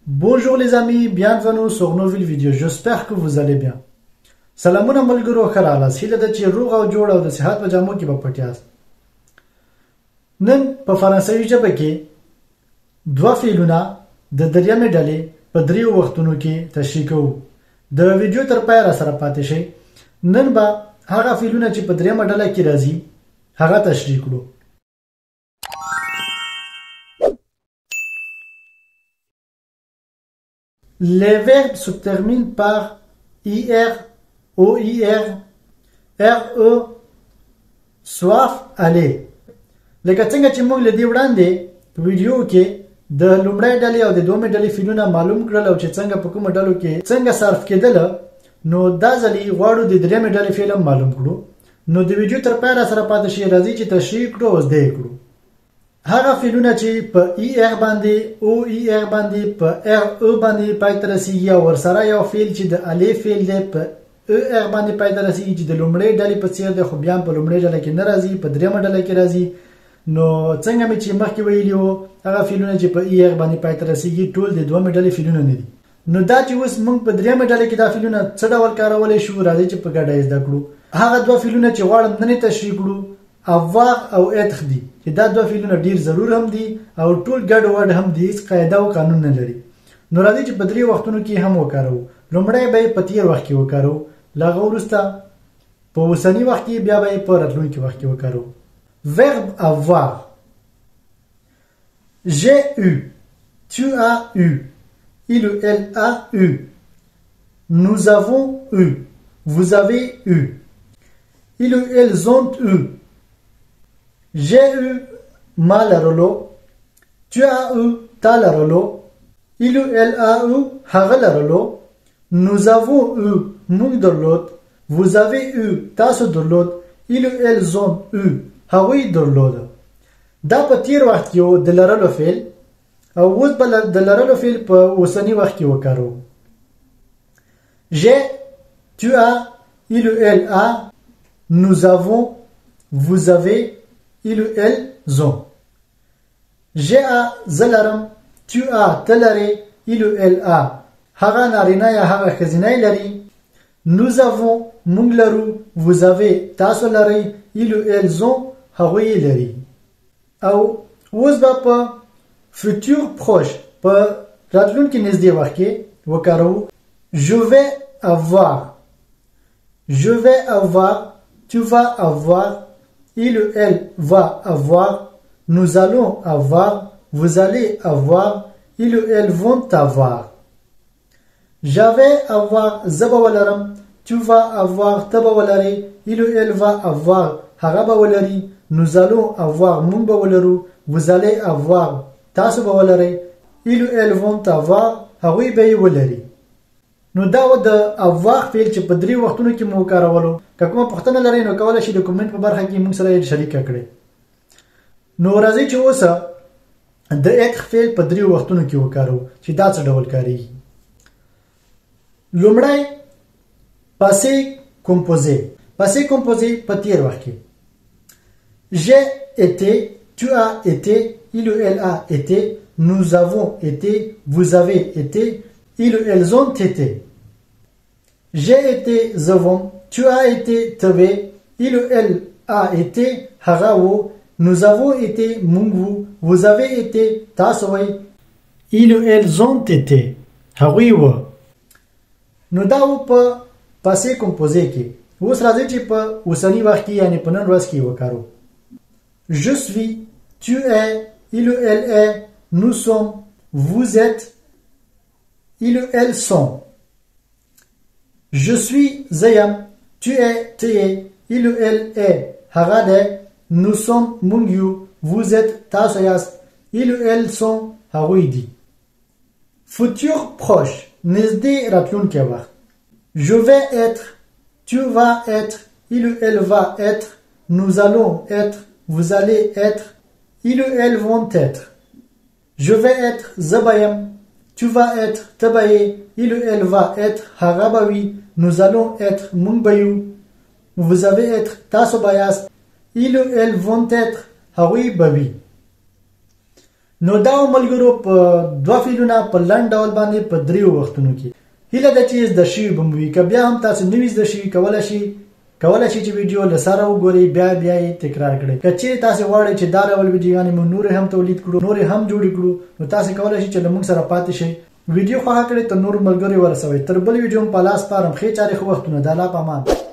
Bonjour les amis, bienvenue sur une nouvelle vidéo. J'espère que vous allez bien. سلامونه ملګرو خلاص هیله ده چې روغ او جوړ او د صحت په جامو کې به پټیاست. نن په فرانسوي ژبه کې دوه فعلونه د دریمې ډلې په دریو وختونو کې تشریح کوو. د ویډیو تر پای را سره پاتې شئ. نن به هغه فعلونه چې په دریمه ډله کې راځي هغه تشریح کړو. Les verbes se terminent par IR, OIR, RE, soif, aller. لکه څنګه چې موږ له دې وړاندې په ویډیو کې د لومړۍ ډلې او د دویمې ډلې فعلونه معلوم کړل او چې څنګه په کومه ډلو کې څنګه صرف کېدل، نو دا ځلې غواړو د درېیمې ډلې فعل معلوم کړو. نو د ویډیو تر پای را سره پاتې شئ، راځي چې تشریح کړو او زده کړو. هغه فعلونه چې په ای ار باندې او ای ار باندې په ار او باندې پای ته رسیږي او ورسره یو فعل چې د الف فعل دی په او ار باندې پای ته رسیږي چې د لومړۍ ډلې په څیر دی خو بیا په لومړۍ ډله کې نه راځي، په درېیمه ډله کې راځي. نو څنګه مې چې مخکې ویلي وو هغه فعلونه چې په ای ار باندې پای ته رسیږي ټول د دویمې ډلې فعلونه نه دي. نو دا چې اوس موږ په درېیمه ډله کې دا فعلونه څه ډول کارولی شو، راځي چې په ګډه یې زده کړو. هغه دوه فعلونه چې غواړم نن یې تشریح کړو avoir او être دي، چې دا دوه فعلونه ډیر ضرور هم دي او ټول ګډ وډ هم دي، هیڅ قاعده او قانون نه لري. نو راځي چې په درې وختونو کې هم وکاروو. لومړی به په تیر وخت کې وکاروو، له هغه وروسته په اوسني وخت کې، بیا به په راتلونکي وخت کې وکاروو. verbe avoir: j'ai eu, tu as eu, il ou elle a eu, nous avons eu, vous avez eu, ils ou elles ont eu. J'ai eu ma larolo, tu as eu ta larolo, il ou elle a eu haga larolo, nous avons eu mung de l'autre, vous avez eu taso de l'autre, ils ou elles ont eu hawi de l'autre. دا په تیر وخت کې د لرلو فعل او اوس به د لرلو فعل په اوسني وخت کې وکارو. j'ai, tu as, il ou elle a, nous avons, vous avez, ils ou elles ont. j'ai a زلرم، tu as تلري، il ou elle a هغه نارینه یا هغه ښځینه لري، nous avons موږ لرو، vous avez تاسو لرئ، ils ou elles ont هغوی لري. او اوس به په futur proche په راتلونکي نږدې وخت کې وکاروو. je vais avoir, je vais avoir، tu vas avoir، il ou elle va avoir، nous allons avoir، vous allez avoir، ils ou elles vont avoir. j'avais avoir زبا ولرم، tu vas avoir تبا ولري، il ou elle va avoir هغه به ولري، nous allons avoir مونږ به ولرو، vous allez avoir تاسو به ولرئ، ils ou elles vont avoir هغوی به یې ولري. نو دا و د avoir فعل چې په درې وختونو کې مو وکارولو. که کومه پوښتنه لرئ نو کولی شئ د کومنټ په برخه کې موږ سره یې شریکه کړئ. نو راځئ چې اوس د être فعل په درې وختونو کې وکارو چې دا څه ډول کاریږي. لومړی passé composé. passé composé په تیر وخت کې j'ai été, tu as été, il ou elle a été, nous avons été, vous avez été, ils ou elles ont été. j'ai été زوم، tu as été تبه، il ou elle a été هغه، nous avons été موږ، vous avez été تاسو وئ، ils ou elles ont été هغوی و. نو دا و په passé composé کې. اوس راځي چې په اوسني وخت کې یعنی په نن ورځ کې وکارو. je suis, tu es, il ou elle est, nous sommes, vous êtes, ils ou elles sont. je suis زیم، tu es ته، il ou elle est هغه ده، nous sommes موږ یو، vous êtes تاسو یاست، ils ou elles sont هغوی دي. futur proche نږدې راتلونکی وخت. je vais être، tu vas être، il ou elle va être، nous allons être، vous allez être، ils ou elles vont être. je vais être زبایم، tu vas être تبایې، il ou elle va être هغه به وي، nous allons être موږ به یو، vous allez être تاسو به یاست، ils ou elles vont être هغوی به وي. نو دا ملګرو په دوه فعلونه په لنډ ډول باندې په دریو وختونو کې هیله ده چې زده شوي به مو وي که بیا هم تاسو نوي زده شوي کولی شي چې ویډیو له سره وګورئ بیا یې تکرار کړئ که چیرې تاسو غواړئ چې دا ډول ویډیوګانې مو نورې هم تولید کړو نورې هم جوړې کړو نو تاسو کولی شئ چې له موږ سره پاتې شئ ویډیو خوښه کړئ تر نورو ملګرو ورسوئ تر بل ویډیو په لاس سپارم ښې چارې ښه وختونه د الله په امان